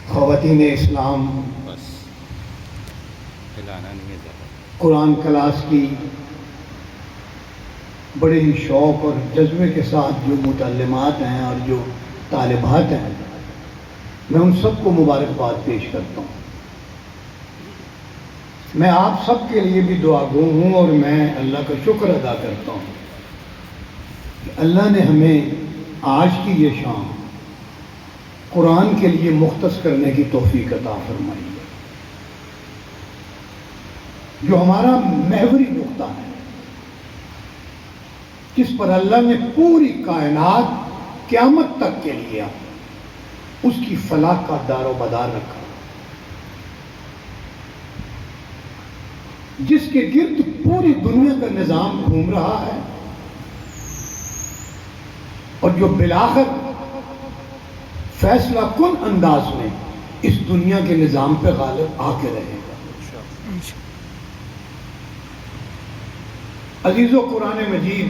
خواتین اسلام، قرآن کلاس کی بڑے ہی شوق اور جذبے کے ساتھ جو متعلمات ہیں اور جو طالبات ہیں، میں ان سب کو مبارکباد پیش کرتا ہوں۔ میں آپ سب کے لیے بھی دعا گو ہوں اور میں اللہ کا شکر ادا کرتا ہوں کہ اللہ نے ہمیں آج کی یہ شام قرآن کے لیے مختص کرنے کی توفیق عطا فرمائی ہے، جو ہمارا محوری نقطہ ہے، جس پر اللہ نے پوری کائنات قیامت تک کے لیے اس کی فلاح کا دار و مدار رکھا، جس کے گرد پوری دنیا کا نظام گھوم رہا ہے اور جو بالآخر فیصلہ کن انداز میں اس دنیا کے نظام پہ غالب آ کے رہے گا۔ عزیزو، قرآن مجید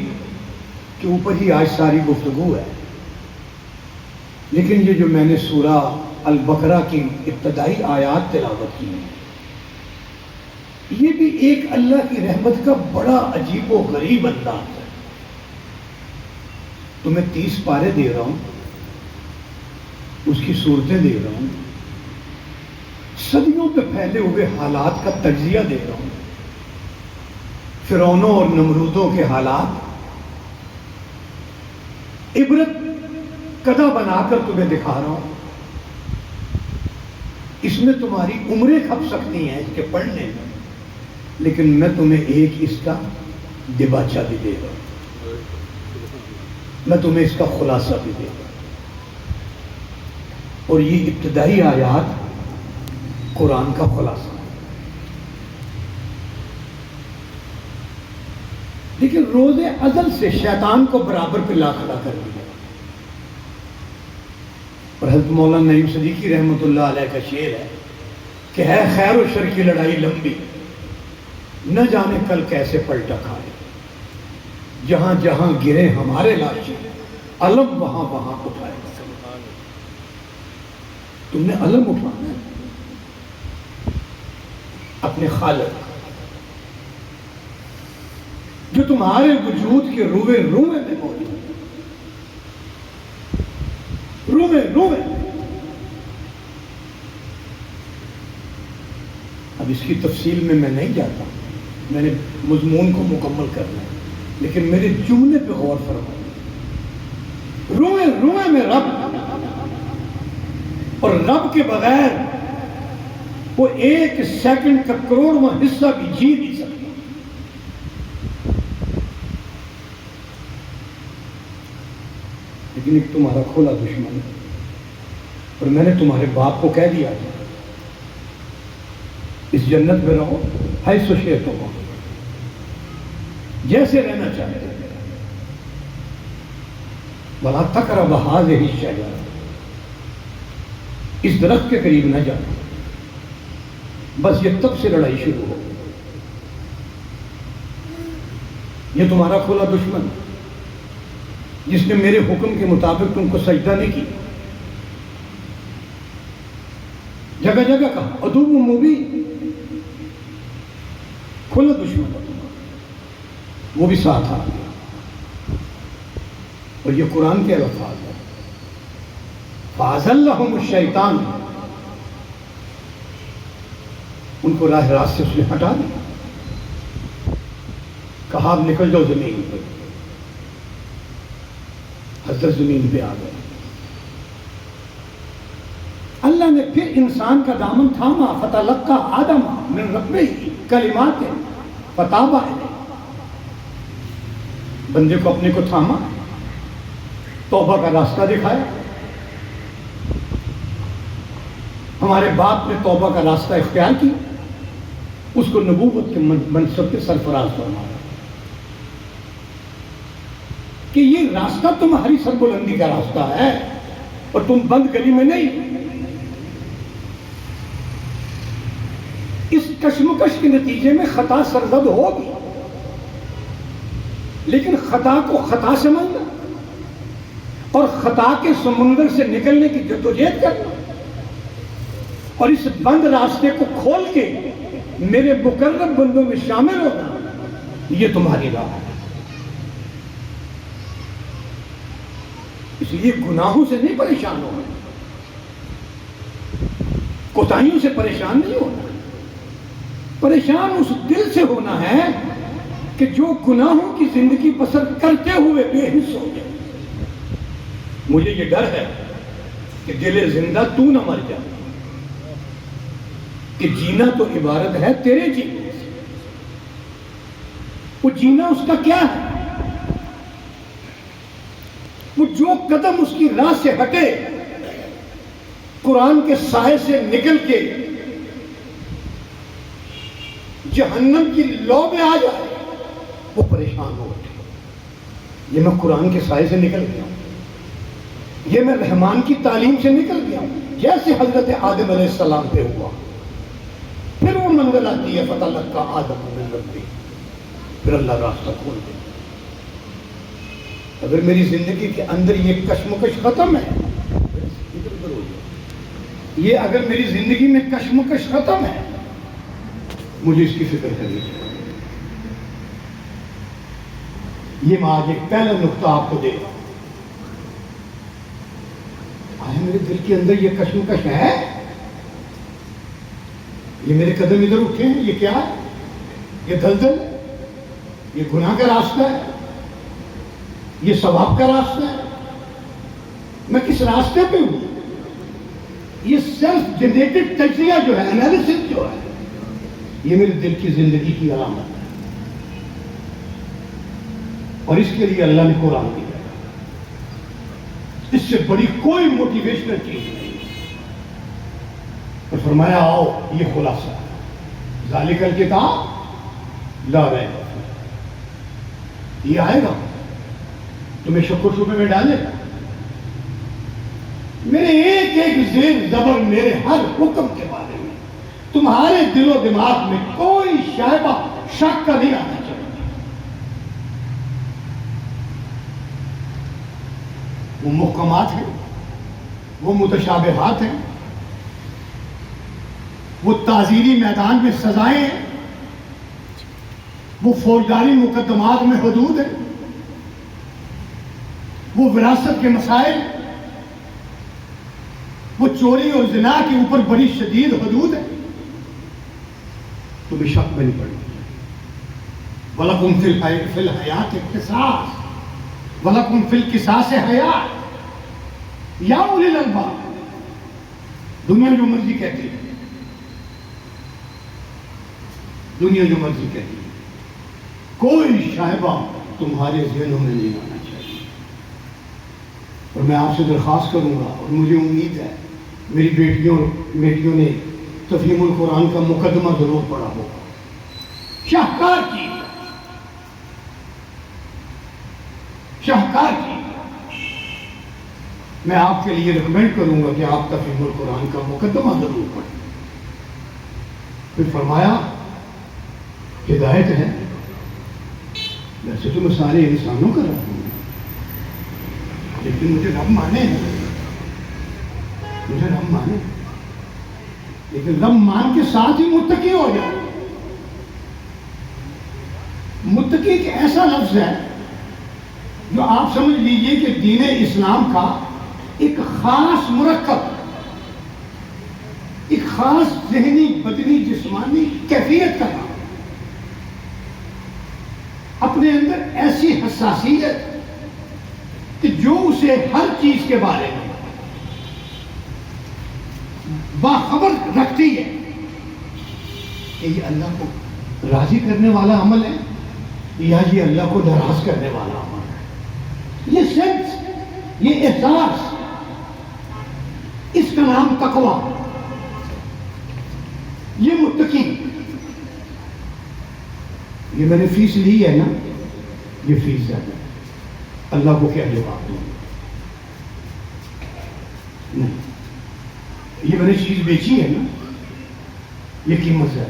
کے اوپر ہی آج ساری گفتگو ہے، لیکن یہ جو میں نے سورہ البقرہ کی ابتدائی آیات تلاوت کی ہیں، یہ بھی ایک اللہ کی رحمت کا بڑا عجیب و غریب انداز ہے۔ تمہیں 30 پارے دے رہا ہوں، اس کی صورتیں دے رہا ہوں، صدیوں پہ پھیلے ہوئے حالات کا تجزیہ دے رہا ہوں، فرعونوں اور نمرودوں کے حالات عبرت قدہ بنا کر تمہیں دکھا رہا ہوں۔ اس میں تمہاری عمریں کھپ سکتی ہیں اس کے پڑھنے میں، لیکن میں تمہیں ایک اس کا دباچہ بھی دے رہا ہوں، میں تمہیں اس کا خلاصہ بھی دے رہا ہوں۔ اور یہ ابتدائی آیات قرآن کا خلاصہ ہے۔ لیکن روز ازل سے شیطان کو برابر پہ لا کھڑا کر دیا، اور حضرت مولانا نعیم صدیقی رحمۃ اللہ علیہ کا شعر ہے کہ ہے خیر و شر کی لڑائی لمبی، نہ جانے کل کیسے پلٹا کھائے، جہاں جہاں گرے ہمارے لاشیں علم وہاں وہاں اٹھائے۔ تم نے علم اٹھانا ہے اپنے خالق، جو تمہارے وجود کے روئے روئے میں موجود ہے، روئے روئے۔ اب اس کی تفصیل میں نہیں جاتا، میں نے مضمون کو مکمل کرنا ہے، لیکن میرے جملے پہ غور فرمائیں۔ روئے روئے میں رب، اور رب کے بغیر وہ 1 سیکنڈ کا کروڑواں حصہ بھی جی نہیں سکتا۔ لیکن ایک تمہارا کھلا دشمن ہے، اور میں نے تمہارے باپ کو کہہ دیا تھا اس جنت میں رہو، حیث شئتم، جیسے رہنا چاہتے ہیں، وَلَا تَقْرَبَا هَٰذِهِ الشَّجَرَةَ، اس درخت کے قریب نہ جانا۔ بس یہ تب سے لڑائی شروع ہو۔ یہ تمہارا کھلا دشمن جس نے میرے حکم کے مطابق تم کو سجدہ نہیں کی، جگہ جگہ کہا عدو مبین، کھلا دشمن ہے تمہارا، وہ بھی ساتھ آ گیا۔ اور یہ قرآن کے الفاظ ہے، فَأَزَلَّهُمُ الشَّيْطَانُ، ان کو راہ راست سے اس نے ہٹا دیا، کہا اب نکل جاؤ زمین پر۔ حضرت زمین پہ آ گئے، اللہ نے پھر انسان کا دامن تھاما، فَتَلَقَّىٰ آدَمَ مِن رَبِّهِ كَلِمَاتٍ فَتَابَ عَلَيْهِ، بندے کو اپنے کو تھاما، توبہ کا راستہ دکھایا۔ ہمارے باپ نے توبہ کا راستہ اختیار کیا، اس کو نبوت کے منصب کے سرفراز فرمایا کہ یہ راستہ تمہاری سربلندی کا راستہ ہے اور تم بند گلی میں نہیں۔ اس کشمکش کے نتیجے میں خطا سرزد ہوگی، لیکن خطا کو خطا سمجھنا اور خطا کے سمندر سے نکلنے کی جدوجہد کرنا اور اس بند راستے کو کھول کے میرے مقرب بندوں میں شامل ہونا، یہ تمہاری راہ ہے۔ اس لیے گناہوں سے نہیں پریشان ہونا، کوتاہیوں سے پریشان نہیں ہونا، پریشان اس دل سے ہونا ہے کہ جو گناہوں کی زندگی بسر کرتے ہوئے بے حس ہو جائے۔ مجھے یہ ڈر ہے کہ دل زندہ تو نہ مر جائے، کہ جینا تو عبارت ہے تیرے جینے سے۔ وہ جینا اس کا کیا ہے؟ وہ جو قدم اس کی راہ سے ہٹے، قرآن کے سائے سے نکل کے جہنم کی لو میں آ جائے، وہ پریشان ہو اٹھے۔ یہ میں قرآن کے سائے سے نکل گیا ہوں، یہ میں رحمان کی تعلیم سے نکل گیا ہوں، جیسے حضرت آدم علیہ السلام پہ ہوا۔ پھر وہ منزل آتی ہے فتلقى آدم من ربہ، پھر اللہ راستہ کھول دے۔ اگر میری زندگی کے اندر یہ کشمکش ختم ہے، ادھر ادھر ہو جائے، یہ اگر میری زندگی میں کشمکش ختم ہے، مجھے اس کی فکر کرنی چاہیے۔ یہ میں آج ایک پہلا نقطہ آپ کو دے رہا ہوں۔ آیا میرے دل کے اندر یہ کشمکش ہے؟ یہ میرے قدم ادھر اٹھے ہیں، یہ کیا ہے؟ یہ دلدل، یہ گناہ کا راستہ ہے، یہ ثواب کا راستہ ہے، میں کس راستے پہ ہوں؟ یہ سیلف جنریٹڈ تجزیہ جو ہے، انالیسس جو ہے، یہ میرے دل کی زندگی کی علامت ہے، اور اس کے لیے اللہ نے قرآن دیا۔ اس سے بڑی کوئی موٹیویشنل چیز نہیں۔ اور فرمایا آؤ، یہ خلاصہ ہے، ذالک الکتاب لا ریب فیہ، یہ آئے گا تمہیں شک و شبے میں ڈالے گا۔ میرے ایک ایک زیر زبر، میرے ہر حکم کے بارے میں تمہارے دل و دماغ میں کوئی شائبہ شک کا نہیں آنا چاہیے۔ وہ محکمات ہیں، وہ متشابہات ہیں، وہ تعزیری میدان میں سزائیں ہیں، وہ فوجداری مقدمات میں حدود ہیں، وہ وراثت کے مسائل، وہ چوری اور زنا کے اوپر بڑی شدید حدود ہے۔ تمہیں شک میں نہیں پڑی۔ وَلَكُمْ فِي الْحَيَاةِ قِصَاصٌ وَلَكُمْ فِي الْقِصَاصِ حَيَاةٌ یا اُولِي الْأَلْبَابِ۔ دنیا جو مرضی کہتی ہے، دنیا جو مرضی کہتی ہے، کوئی شائبہ تمہارے ذہنوں میں نہیں آنا چاہیے۔ اور میں آپ سے درخواست کروں گا، اور مجھے امید ہے میری بیٹیوں نے تفہیم القرآن کا مقدمہ ضرور پڑھا ہوگا، شاہکار کی میں آپ کے لیے ریکمینڈ کروں گا کہ آپ تفہیم القرآن کا مقدمہ ضرور پڑھیں۔ پھر فرمایا ہدایت ہے، ویسے تو میں سارے انسانوں کا رب ہوں، لیکن مجھے رب مانے، لیکن رب مان کے ساتھ ہی متقی ہو جائے۔ متقی ایک ایسا لفظ ہے جو آپ سمجھ لیجئے کہ دین اسلام کا ایک خاص مرکب، ایک خاص ذہنی، بدنی، جسمانی کیفیت کا نام، اپنے اندر ایسی حساسیت کہ جو اسے ہر چیز کے بارے میں باخبر رکھتی ہے کہ یہ اللہ کو راضی کرنے والا عمل ہے یا یہ اللہ کو ناراض کرنے والا عمل ہے۔ یہ سینس، یہ احساس، اس کا نام تقویٰ، یہ متقی۔ یہ میں نے فیس لی ہے نا، یہ فیس ہے، اللہ کو کیا جواب دوں؟ نہیں، یہ میں نے چیز بیچی ہے نا، یہ قیمت ہے،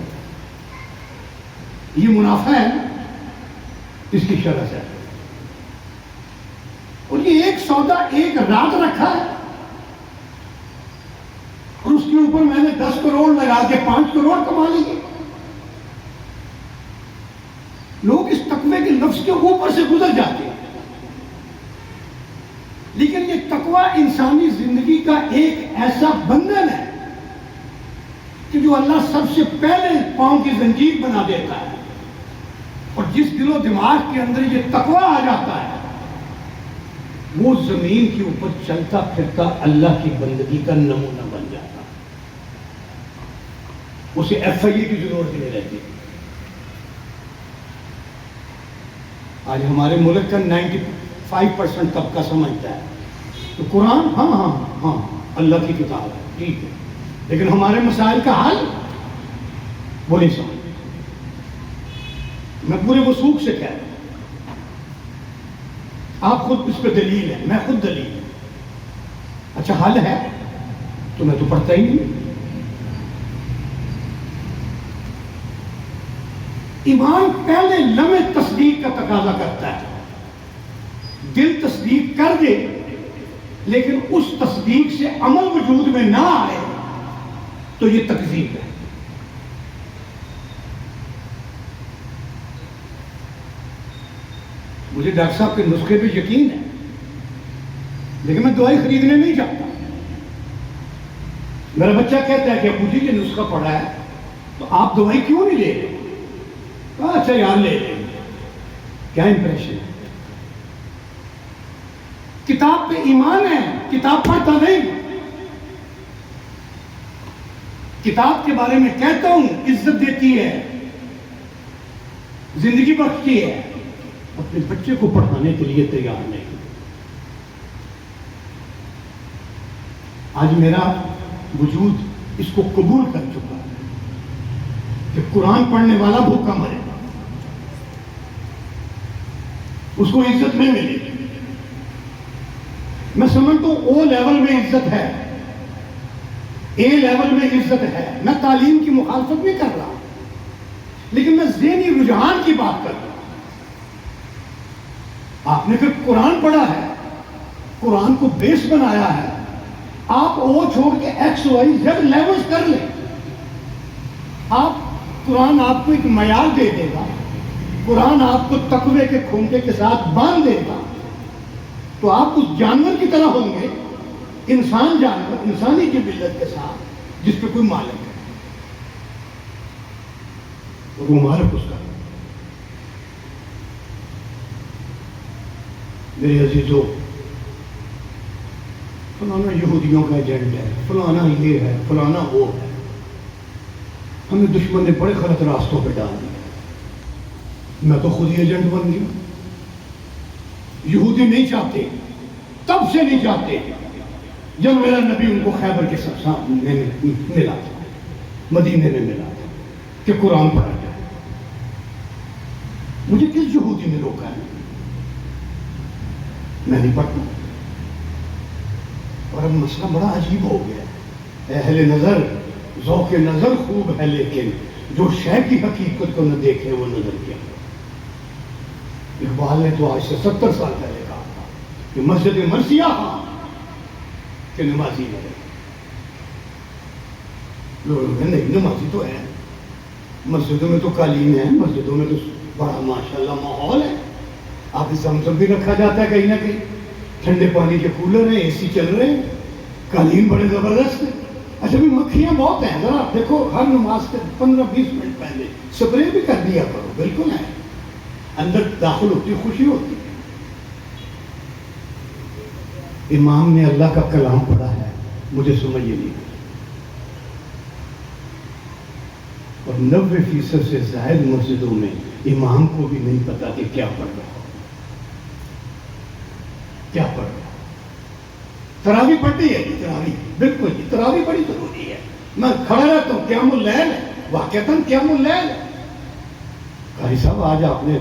یہ منافع ہے نا، اس کی شرط ہے، اور یہ ایک سودا ایک رات رکھا ہے، اور اس اس کے اوپر میں نے 10 کروڑ لگا کے 5 کروڑ کما لیے. لوگ اس تقوی کے لفظ کے اوپر سے گزر جاتے ہیں. لیکن یہ تقوی انسانی زندگی کا ایک ایسا بندھن ہے کہ جو اللہ سب سے پہلے پاؤں کی زنجیر بنا دیتا ہے. اور جس دل و دماغ کے اندر یہ تقوی آ جاتا ہے وہ زمین کے اوپر چلتا پھرتا اللہ کی بندگی کا نمونہ بن جاتا ہے. اسے ایف آئی اے کی ضرورت نہیں رہتی. آج ہمارے ملک کا 95% طبقہ سمجھتا ہے تو قرآن ہاں اللہ کی کتاب ہے، ٹھیک ہے، لیکن ہمارے مسائل کا حل وہ نہیں سمجھتے. میں پورے وثوق سے کہہ رہا ہوں، آپ خود اس پہ دلیل ہے، میں خود دلیل ہوں. اچھا حل ہے تو میں تو پڑھتا ہی نہیں. ایمان پہلے لمحے تصدیق کا تقاضا کرتا ہے. دل تصدیق کر دے لیکن اس تصدیق سے عمل وجود میں نہ آئے تو یہ تکذیب ہے. مجھے ڈاکٹر صاحب کے نسخے پہ یقین ہے لیکن میں دوائی خریدنے نہیں جاتا. میرا بچہ کہتا ہے کہ ابو جی یہ نسخہ پڑھا ہے تو آپ دوائی کیوں نہیں لے رہے؟ اچھا یار لے لیں. کیا امپریشن ہے؟ کتاب پہ ایمان ہے، کتاب پڑھتا نہیں. کتاب کے بارے میں کہتا ہوں عزت دیتی ہے، زندگی بخشتی ہے، اپنے بچے کو پڑھانے کے لیے تیار نہیں. آج میرا وجود اس کو قبول کر چکا ہے کہ قرآن پڑھنے والا بھوکا مرے، اس کو عزت نہیں ملے گی. میں سمجھتا ہوں او لیول میں عزت ہے، اے لیول میں عزت ہے. میں تعلیم کی مخالفت نہیں کر رہا لیکن میں ذہنی رجحان کی بات کر رہا ہوں. آپ نے پھر قرآن پڑھا ہے، قرآن کو بیس بنایا ہے، آپ او چھوڑ کے ایکس وائی زیڈ لیولز کر لیں. آپ قرآن آپ کو ایک معیار دے دے گا، قرآن آپ کو تقوی کے کھونٹے کے ساتھ باندھ دے گا تو آپ اس جانور کی طرح ہوں گے، انسان جانور انسانی کی ملت کے ساتھ جس پہ کوئی مالک ہے اور وہ مالک اس کا. میرے عزیزو، فلانا یہودیوں کا ایجنٹ ہے، فلانا یہ ہے، فلانا وہ ہے. ہمیں دشمن نے بڑے غلط راستوں پہ ڈال دیا. میں تو خود ہی ایجنٹ بن گیا. یہودی نہیں چاہتے، تب سے نہیں چاہتے جب میرا نبی ان کو خیبر کے سامنے ملا تھا، مدینے میں ملا تھا کہ قرآن پڑھا جائے. مجھے کس یہودی نے روکا ہے؟ میں نہیں پڑھتا. اور اب مسئلہ بڑا عجیب ہو گیا ہے. اہل نظر ذوق نظر خوب ہے لیکن جو شے کی حقیقت کو نہ دیکھے وہ نظر کیا. اقبال نے تو آج سے 70 سال پہلے کہا تھا کہ مسجد مرثیہ ہاں کہ نمازی ہے. لوگ نہیں نمازی تو ہے، مسجدوں میں تو قالین ہے، مسجدوں میں تو بڑا ماشاءاللہ ماحول ہے. آپ زمزم بھی رکھا جاتا ہے کہیں نہ کہیں، ٹھنڈے پانی کے کولر ہیں، اے سی چل رہے ہیں، قالین بڑے زبردست ہیں. اچھا بھی مکھیاں بہت ہیں، ذرا دیکھو ہر نماز کے 15-20 منٹ پہلے سپرے بھی کر دیا کرو. بالکل ہے، اندر داخل ہوتی خوشی ہوتی. امام نے اللہ کا کلام پڑھا ہے، مجھے سمجھ یہ نہیں. اور 90% سے زائد مسجدوں میں امام کو بھی نہیں پتا کہ کیا پڑھ رہا ہو، کیا پڑھ رہا ہو. تراویح پڑھتی ہے، تراویح بالکل جی، تراویح بڑی ضروری ہے. میں کھڑا رہتا ہوں، قیام اللیل ہے، واقعتاً قیام اللیل ہے. قاری صاحب آج آپ نے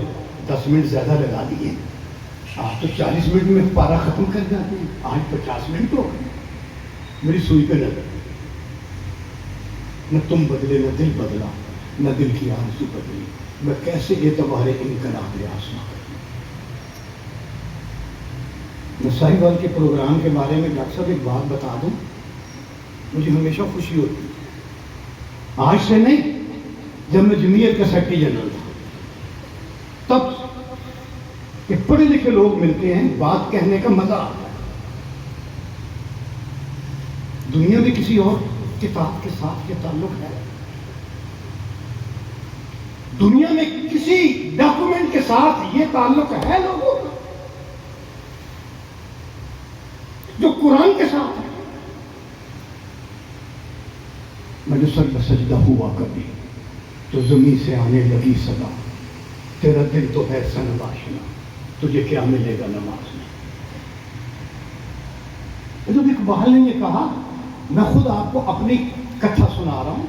10 منٹ زیادہ لگا دیے. آپ تو 40 منٹ میں پارا ختم کر جاتے ہیں، آج 50 منٹ ہو گئے. میری سوئی پہ نظر، نہ تم بدلے نہ دل بدلا، نہ دل کی آرزو بدلی، میں کیسے اعتبار انقلاب آسما کروں. میں ساہیوال کے پروگرام کے بارے میں ڈاکٹر صاحب ایک بات بتا دوں. مجھے ہمیشہ خوشی ہوتی. آج سے نہیں، جب میں جمعیت کا سیکرٹری جنرل تھا تب کہ پڑھے لکھے لوگ ملتے ہیں، بات کہنے کا مزہ آتا ہے. دنیا میں کسی اور کتاب کے ساتھ یہ تعلق ہے؟ دنیا میں کسی ڈاکومنٹ کے ساتھ یہ تعلق ہے لوگوں کا جو قرآن کے ساتھ ہے؟ مجھے سر بسجدہ ہوا کبھی تو زمین سے آنے لگی صدا، تیرا دل تو ہے صنم آشنا، تجھے کیا ملے گا نماز میں. جب اقبال نے یہ کہا، میں خود آپ کو اپنی کتھا سنا رہا ہوں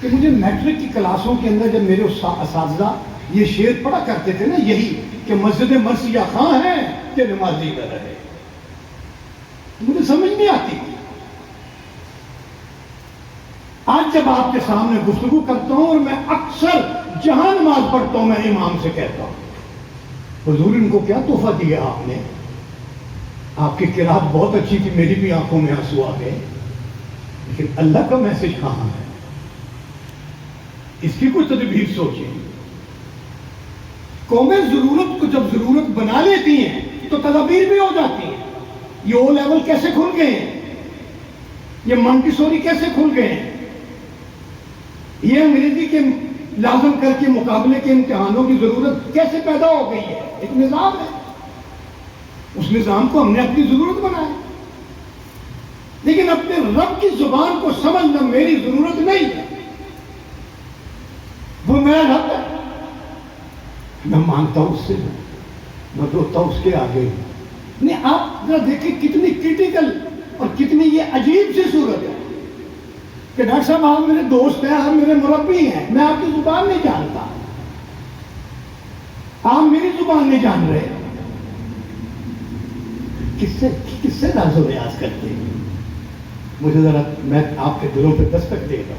کہ مجھے میٹرک کی کلاسوں کے اندر جب میرے اساتذہ یہ شعر پڑھا کرتے تھے نا، یہی کہ مسجد مرثیہ خاں ہے کہ نمازی نہ رہے، مجھے سمجھ نہیں آتی. آج جب آپ کے سامنے گفتگو کرتا ہوں اور میں اکثر جہاں نماز پڑھتا ہوں میں امام سے کہتا ہوں، حضور ان کو کیا تحفہ دیا آپ نے؟ آپ کی قرات بہت اچھی تھی، میری بھی آنکھوں میں آنسو آ گئے، لیکن اللہ کا میسج کہاں ہے؟ اس کی کوئی تدبیر سوچیں. قومیں ضرورت کو جب ضرورت بنا لیتی ہیں تو تدابیر بھی ہو جاتی ہیں. یہ او لیول کیسے کھل گئے ہیں؟ یہ مانٹیسوری کیسے کھل گئے ہیں؟ یہ انگریزی کے لازم کر کے مقابلے کے امتحانوں کی ضرورت کیسے پیدا ہو گئی ہے؟ ایک نظام ہے، اس نظام کو ہم نے اپنی ضرورت بنایا، لیکن اپنے رب کی زبان کو سمجھنا میری ضرورت نہیں ہے، وہ میرا رب ہے. میں مانگتا ہوں اس سے، میں روتا ہوں اس کے آگے. نہیں، آپ ذرا دیکھیں کتنی کرٹیکل اور کتنی یہ عجیب سی صورت ہے کہ ڈاکٹر صاحب آپ میرے دوست ہیں، آپ میرے مربی ہیں، میں آپ کی زبان نہیں جانتا، آپ میری زبان نہیں جان رہے. کس سے راز و ریاض کرتے ہیں؟ مجھے ذرا، میں آپ کے دلوں پہ دستک دے گا.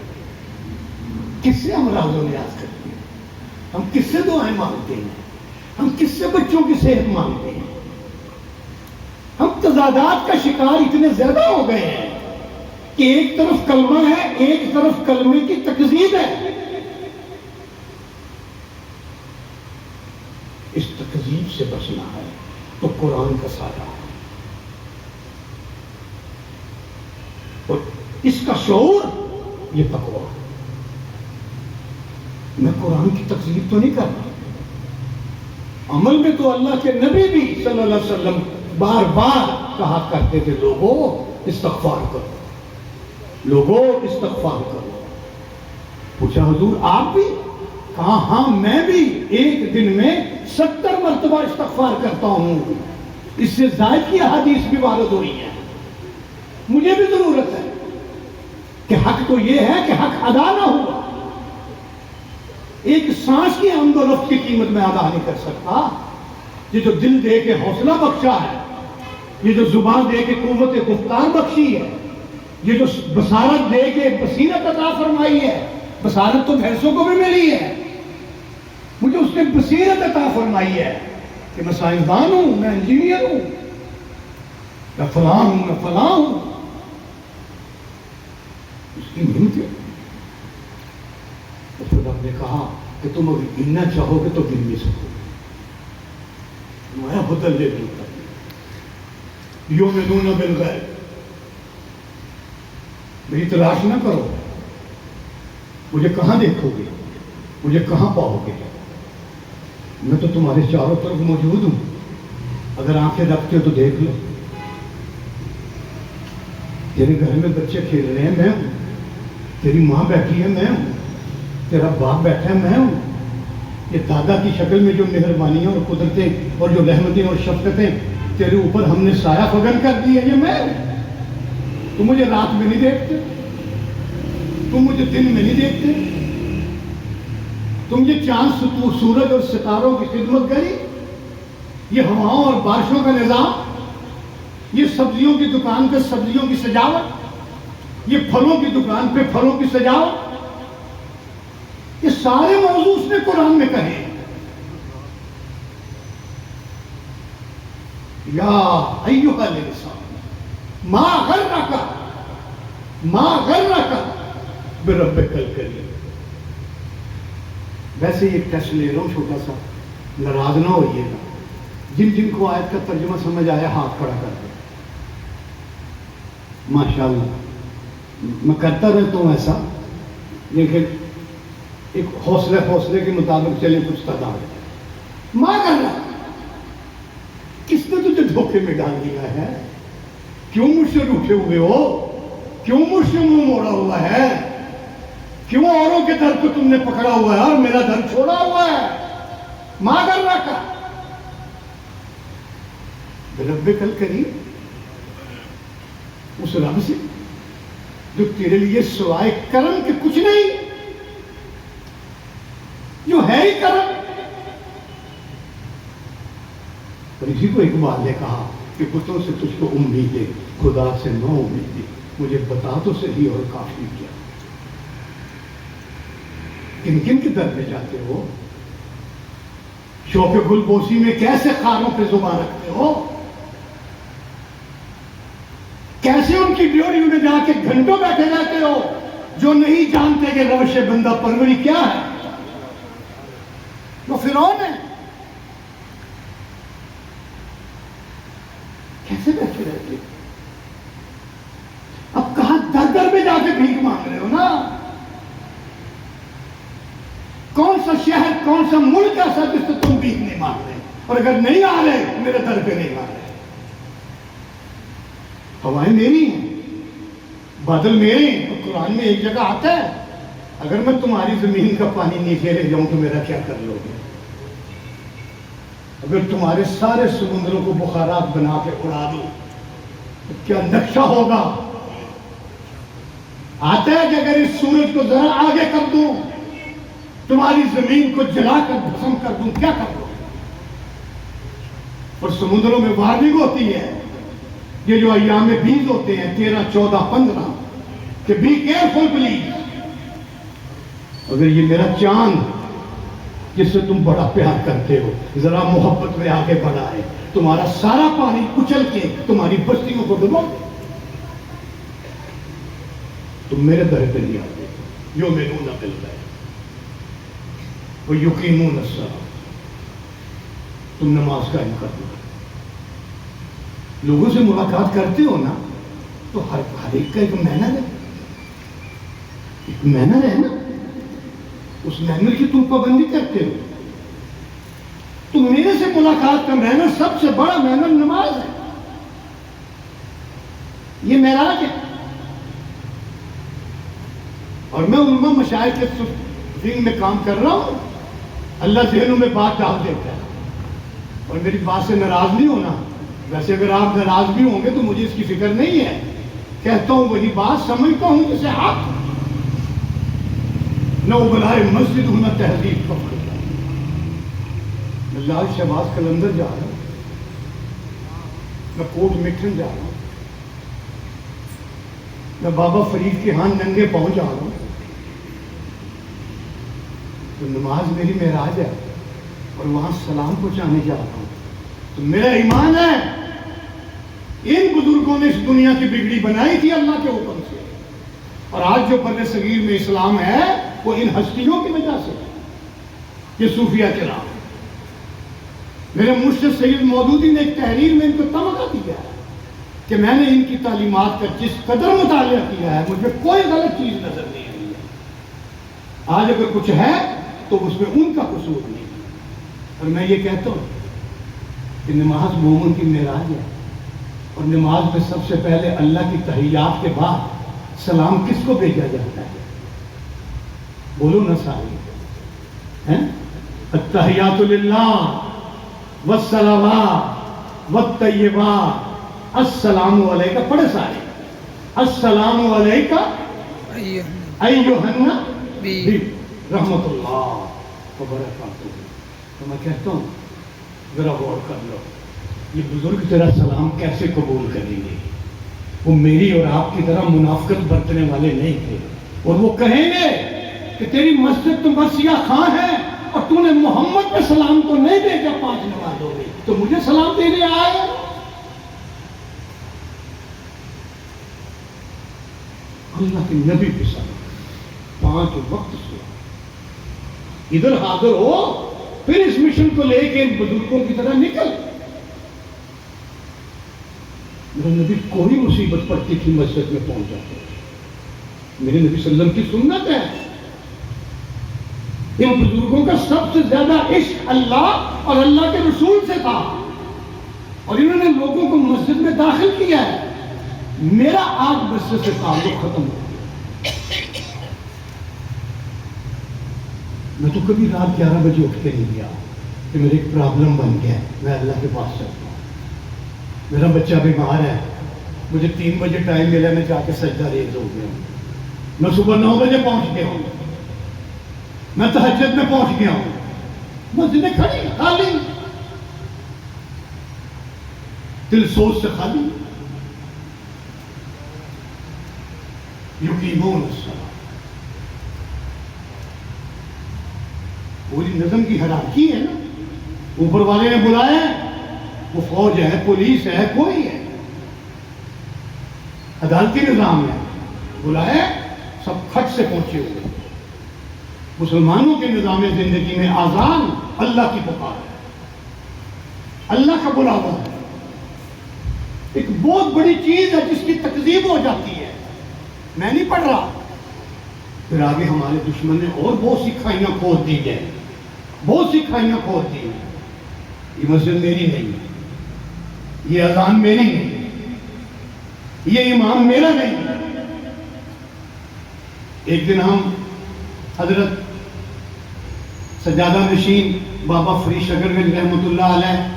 کس سے ہم راز و ریاض کرتے ہیں؟ ہم کس سے دعائیں مانگتے ہیں؟ ہم کس سے بچوں کی صحت مانگتے ہیں؟ ہم تضادات کا شکار اتنے زیادہ ہو گئے ہیں کہ ایک طرف کلمہ ہے، ایک طرف کلمے کی تکذیب ہے. اس تکذیب سے بچنا ہے تو قرآن کا سایہ ہے، اور اس کا شعور یہ تقویٰ. میں قرآن کی تکذیب تو نہیں کر رہا، عمل میں تو اللہ کے نبی بھی صلی اللہ علیہ وسلم بار بار کہا کرتے تھے، لوگوں استغفار کرو، لوگوں استغفار کرو. پوچھا حضور آپ بھی؟ کہا ہاں میں بھی ایک دن میں 70 مرتبہ استغفار کرتا ہوں. اس سے زائد کی احادیث بھی وارد ہوئی ہیں. مجھے بھی ضرورت ہے کہ حق تو یہ ہے کہ حق ادا نہ ہوا. ایک سانس کی آمد و رفت کی قیمت میں ادا نہیں کر سکتا. یہ جو دل دے کے حوصلہ بخشا ہے، یہ جو زبان دے کے قوت گفتار بخشی ہے، یہ جو بصارت دے کے بصیرت عطا فرمائی ہے، بصارت تو بھینسوں کو بھی ملی ہے، مجھے اس نے بصیرت عطا فرمائی ہے کہ میں سائنسدان ہوں، میں انجینئر ہوں، میں فلاں ہوں، میں فلاں ہوں. اس کی محنت ہے. تو پھر رب نے کہا کہ تم اگر گننا چاہو گے تو گن بھی سکو. میں بدل لے دوں یؤمنون بالغیب. میری تلاش نہ کرو، مجھے کہاں دیکھو گے، مجھے کہاں پاؤ گے؟ میں تو تمہارے چاروں طرف موجود ہوں. اگر آنکھیں رکھتے ہو تو دیکھ لو. تیرے گھر میں بچے کھیل رہے ہیں، میں ہوں. تیری ماں بیٹھی ہے، میں ہوں. تیرا باپ بیٹھا ہے، میں ہوں. یہ دادا کی شکل میں جو مہربانیاں اور قدرتیں اور جو رحمتیں اور شفقتیں تیرے اوپر ہم نے سایہ فگن کر دی ہے، یہ میں ہوں. تم مجھے رات میں نہیں دیکھتے، تم مجھے دن میں نہیں دیکھتے. تم یہ چاند سورج اور ستاروں کی خدمت کری، یہ ہواؤں اور بارشوں کا نظام، یہ سبزیوں کی دکان پہ سبزیوں کی سجاوٹ، یہ پھلوں کی دکان پہ پھلوں کی سجاوٹ، یہ سارے موضوع اس نے قرآن میں کہے. یا ایھا الانسان ما غرک ما غرک بربک الکریم. ویسے یہ ٹیسٹ لے رہا ہوں چھوٹا سا، ناراض نہ ہوئیے گا. جن جن کو آیت کا ترجمہ سمجھ آیا ہاتھ کھڑا کر دیں. ماشاءاللہ میں کرتا رہتا ہوں ایسا، لیکن ایک حوصلے کے مطابق چلے کچھ تعداد. ماں کر رہا کس نے تجھے دھوکے میں ڈال دیا ہے؟ کیوں مجھ سے روٹھے ہوئے ہو؟ کیوں مجھ سے منہ موڑا ہوا ہے؟ کیوں اوروں کے در کو تم نے پکڑا ہوا ہے اور میرا در چھوڑا ہوا ہے؟ ماں کر رہا کا ربک الکریم، اس رب سے جو تیرے لیے سوائے کرم کے کچھ نہیں، جو ہے ہی کرم. اور اسی کو اقبال نے کہا کہ بتوں سے تجھ کو امیدیں، خدا سے نو امیدیں، مجھے بتا تو صحیح اور کافی کیا. کن کن کے در پہ جاتے ہو؟ شوق گل بوسی میں کیسے خاروں پہ زبان رکھتے ہو؟ کیسے ان کی ڈیوٹیوں میں جا کے گھنٹوں بیٹھے رہتے ہو جو نہیں جانتے کہ روش بندہ پروری کیا ہے؟ وہ فرعون ہے. کیسے بیٹھے رہتے؟ اب کہاں در در میں جا کے بھیک مانگ رہے ہو نا. کون سا شہر، کون سا ملک ایسا جس سے تم بھیک نہیں مانگ رہے؟ اور اگر نہیں آ رہے میرے در پہ نہیں آ رہے. ہوائیں میری ہیں، بادل میرے ہیں. اور قرآن میں ایک جگہ آتا ہے اگر میں تمہاری زمین کا پانی نیچے لے جاؤں تو میرا کیا کر لو گے؟ اگر تمہارے سارے سمندروں کو بخارات بنا کے اڑا دوں تو کیا نقشہ ہوگا؟ آتا ہے کہ اگر اس سورج کو ذرا آگے کر دوں، تمہاری زمین کو جلا کر بھسم کر دوں، کیا کر دوں؟ اور سمندروں میں وارننگ ہوتی ہے، یہ جو ایام بیز ہوتے ہیں 13، 14، 15 کہ بی کیئرفل پلیز. اگر یہ میرا چاند جس سے تم بڑا پیار کرتے ہو ذرا محبت میں آگے بڑھا ہے، تمہارا سارا پانی کچل کے تمہاری بستیوں کو ڈبو دے. تم میرے در پہ نہیں آتے. یؤمنون بالغیب ویقیمون الصلاۃ. تم نماز قائم کر دو. لوگوں سے ملاقات کرتے ہو نا تو ہر ایک کا ایک مینر ہے، ایک مینر ہے نا. اس مینر کی تم پابندی کرتے ہو. تو میرے سے ملاقات کا مینر، سب سے بڑا مینر نماز ہے. یہ معراج ہے. اور میں علماء مشائخ کے دین میں کام کر رہا ہوں. اللہ ذہنوں میں بات ڈال دیتا ہے. اور میری بات سے ناراض نہیں ہونا. ویسے اگر آپ ناراض بھی ہوں گے تو مجھے اس کی فکر نہیں ہے. کہتا ہوں وہی بات، سمجھتا ہوں جسے آپ نہ ابلائے مسجد ہوں نہ تہذیب کا فرق. میں لال شہباز قلندر جا رہا ہوں، میں کوٹ مٹھن جا رہا ہوں، میں بابا فرید کے ہاں ننگے پہنچ جا رہا ہوں. تو نماز میری معراج ہے اور وہاں سلام پہنچانے جا رہا ہوں. تو میرا ایمان ہے ان بزرگوں نے اس دنیا کی بگڑی بنائی تھی اللہ کے حکم سے. اور آج جو بر صغیر میں اسلام ہے وہ ان ہستیوں کی وجہ سے. یہ صوفیہ کرام. میرے مرشد سید مودودی نے ایک تحریر میں ان کو تمغہ دیا ہے کہ میں نے ان کی تعلیمات کا جس قدر مطالعہ کیا ہے مجھ میں کوئی غلط چیز نظر نہیں آئی ہے. آج اگر کچھ ہے تو اس میں ان کا قصور نہیں. اور میں یہ کہتا ہوں کہ نماز مومن کی معراج ہے. اور نماز میں سب سے پہلے اللہ کی تحیات کے بعد سلام کس کو بھیجا جاتا ہے؟ بولو نا سارے. التحیات للہ والصلوات والطیبات السلام علیکہ. پڑھے سارے. السلام علیکہ ایھا النبی رحمت اللہ وبرکاتہ. تو میں کہتا ہوں ذرا غور کر لو، یہ بزرگ تیرا سلام کیسے قبول کریں گے؟ وہ میری اور آپ کی طرح منافقت برتنے والے نہیں تھے. اور وہ کہیں گے کہ تیری مسجد تو مرثیہ خاں ہے اور تو نے محمد پہ سلام تو نہیں بھیجا 5 نمازوں میں، تو مجھے سلام دینے آئے. اللہ کے نبی کے ساتھ 5 وقت سنا، ادھر حاضر ہو، پھر اس مشن کو لے کے بزرگوں کی طرح نکل۔ میرے نبی کوئی مصیبت پڑتی تھی مسجد میں پہنچ جاتے، میرے نبی صلی اللہ علیہ وسلم کی سنت ہے۔ ان بزرگوں کا سب سے زیادہ عشق اللہ اور اللہ کے رسول سے تھا، اور انہوں نے لوگوں کو مسجد میں داخل کیا ہے۔ میرا آج مسجد سے تعلق ختم ہو گیا، میں تو کبھی رات 11 بجے اٹھ کے نہیں گیا کہ میرے ایک پرابلم بن گیا ہے، میں اللہ کے پاس چلتا ہوں، میرا بچہ بیمار ہے، مجھے 3 بجے ٹائم ملا، میں جا کے سجدہ ریز ہو گیا ہوں، میں صبح 9 بجے پہنچ گیا ہوں، میں تہجد میں پہنچ گیا ہوں، مسجدیں کھڑی خالی، دل سوچ سے خالی۔ یقیمون الصلاۃ، پوری نظم کی ہرارکی ہے نا، اوپر والے نے بلایا، وہ فوج ہے، پولیس ہے، کوئی ہے، عدالتی نظام ہے، بلایا، سب کھٹ سے پہنچے ہوئے۔ مسلمانوں کے نظام زندگی میں آزان اللہ کی پکار ہے، اللہ کا بلاوا ہے، ایک بہت بڑی چیز ہے جس کی تکذیب ہو جاتی ہے، میں نہیں پڑھ رہا، پھر آگے ہمارے دشمن نے اور بہت سی کھائیاں کھود دی ہیں، بہت سی کھائیاں کھود دی ہیں، یہ مسجد میری نہیں ہے، یہ اذان میری نہیں ہے، یہ امام میرا نہیں ہے۔ ایک دن ہم حضرت سجادہ نشین بابا فرید شکر گنج رحمۃ اللہ علیہ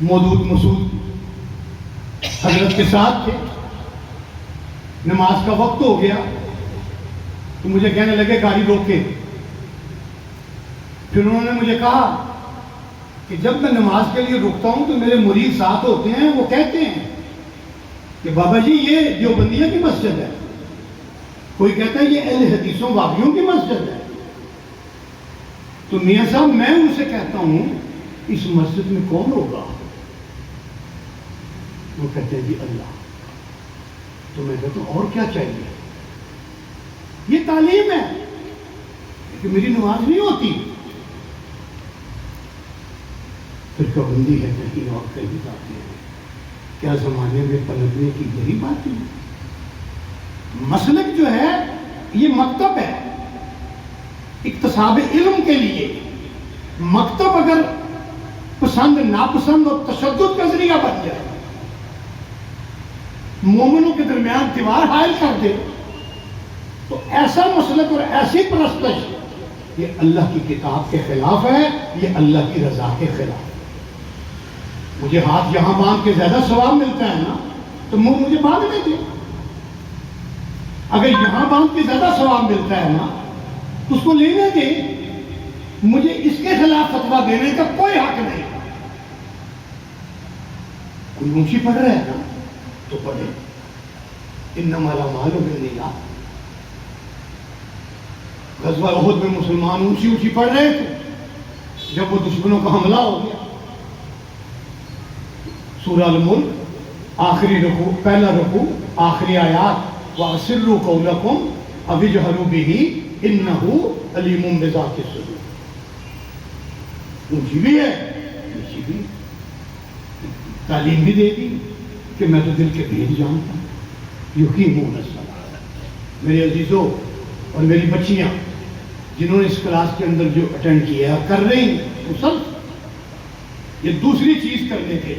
مودود مسعود حضرت کے ساتھ تھے، نماز کا وقت ہو گیا تو مجھے کہنے لگے گاڑی روکے، پھر انہوں نے مجھے کہا کہ جب میں نماز کے لیے رکتا ہوں تو میرے مرید ساتھ ہوتے ہیں، وہ کہتے ہیں کہ بابا جی یہ دیوبندیوں کی مسجد ہے، کوئی کہتا ہے یہ اہل حدیثوں وابیوں کی مسجد ہے، تو میاں صاحب میں ان سے کہتا ہوں اس مسجد میں کون ہوگا؟ وہ کہتے ہیں جی اللہ۔ تو میں کہتا ہوں اور کیا چاہیے؟ یہ تعلیم ہے کہ میری نماز نہیں ہوتی، پھر پابندی ہے کہیں اور کہیں جاتے ہیں، کیا زمانے میں پلٹنے کی یہی بات ہے؟ مسلک جو ہے یہ مکتب ہے اکتساب علم کے لیے، مکتب اگر پسند ناپسند اور تشدد کا ذریعہ بن جائے، مومنوں کے درمیان دیوار حائل کر دے، تو ایسا مسلک اور ایسی پرستش یہ اللہ کی کتاب کے خلاف ہے، یہ اللہ کی رضا کے خلاف ہے۔ مجھے ہاتھ یہاں باندھ کے زیادہ ثواب ملتا ہے نا تو مجھے باندھنے دے، اگر یہاں باندھ کے زیادہ ثواب ملتا ہے نا تو اس کو لینے دے، مجھے اس کے خلاف فتویٰ دینے کا کوئی حق نہیں۔ کوئی اونچی پڑھ رہا ہے نا تو پڑھے، انما الاعمال بالنیات۔ غزوہ احد میں مسلمان اونچی اونچی پڑھ رہے تھے، جب وہ دشمنوں کا حملہ ہو گیا، سورہ الملک آخری رکوع، پہلا رکوع آخری آیات، وَأَسِرُّوا قَوْلَكُمْ أَوِ اجْهَرُوا بِهِ إِنَّهُ عَلِيمٌ بِذَاتِ الصُّدُورِ۔ اونچی بھی ہے، نیچی بھی، تعلیم بھی دے دی کہ میں تو دل کے بھید جانتا ہوں۔ یقیمون الصلاۃ، میرے عزیزوں اور میری بچیاں جنہوں نے اس کلاس کے اندر جو اٹینڈ کیا ہے کر رہی ہیں، وہ سب یہ دوسری چیز کرنے کے